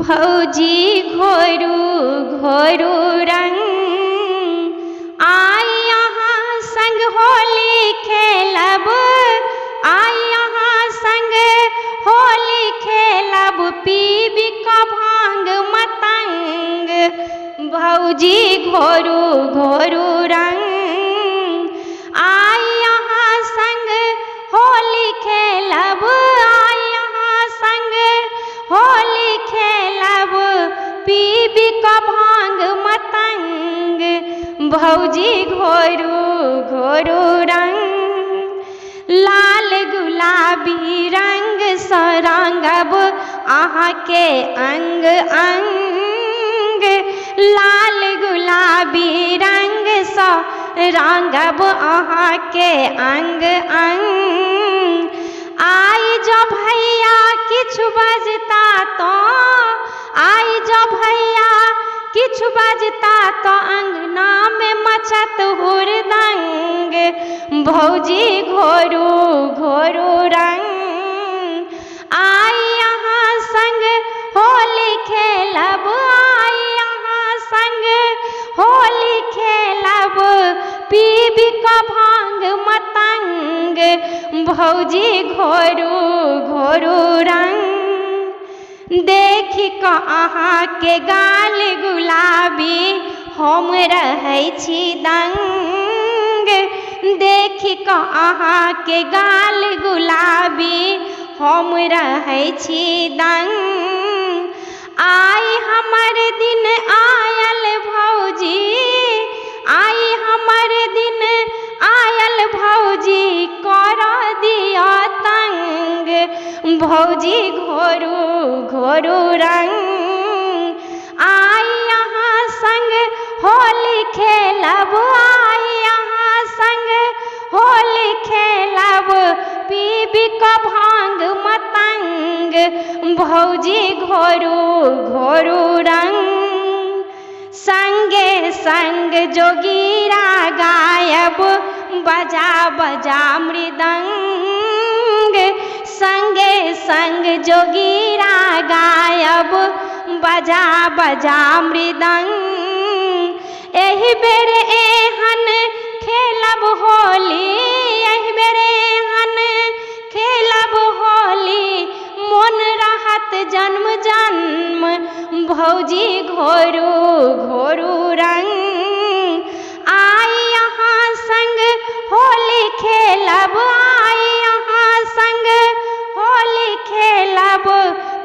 भौजी घोरू घोरू रंग आई यहाँ संग होली खेलब, आई यहाँ संग होली खेलब, पीबी का भांग मतंग। भौजी घोरू घोरू रंग आई यहाँ संग होली खेलब, आई यहाँ संग होली खेलब, पीबी का भांग मतंग। भौजी घोरू घोरू रंग लाल गुलाबी रंग सरंगब अहाँ के अंग अंग, लाल गुलाबी रंग सरंगब अहाँ के अंग अंग। आई जो भैया किछु बजता तो, आई जो भैया किछु बजता तो अंगना में मचत हुरदंग। भौजी घोरू घोरू रंग आई यहाँ संग होली खेलब, आई यहाँ संग होली खेलब, पीबी का भांग मतंग। भौजी घोरू घोरू रंग देखि कऽ अहाँ के गाल गुलाबी हम रहै छी दंग, देखि कऽ अहाँ के गाल गुलाबी हम रहै छी दंग। आई हमर दिन आयल भौजी, आई हमर दिन आयल भौजी कर दिया तंग। भौजी घोरू घोरू रंग आई यहाँ संग होली खेलब, आई यहाँ संग होली खेलब, पीबी का भांग मतंग। भौजी घोरू घोरू रंग संगे संग जोगीरा गायब बजा बजा मृदंग, संगे संग जोगीरा गायब बजा बजा मृदंग। एहि बेर एहन खेलब होली, एहि बेर एहन खेलब होली, मोन रहत जन्म जन्म। भौजी घोरू घोरू रंग आई यहाँ संग होली खेलब, आई यहाँ संग होली खेलब,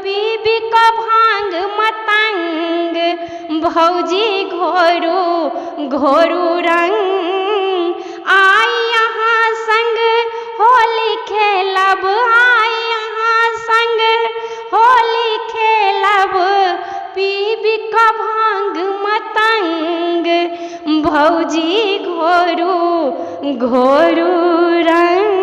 पीबी का भांग मतंग। भौजी घोरू घोरू रंग आई यहाँ संग होली खेलब, आई यहाँ संग होली खेलब, पीबी का भांग मतंग। भौजी घोरू घोरू रंग।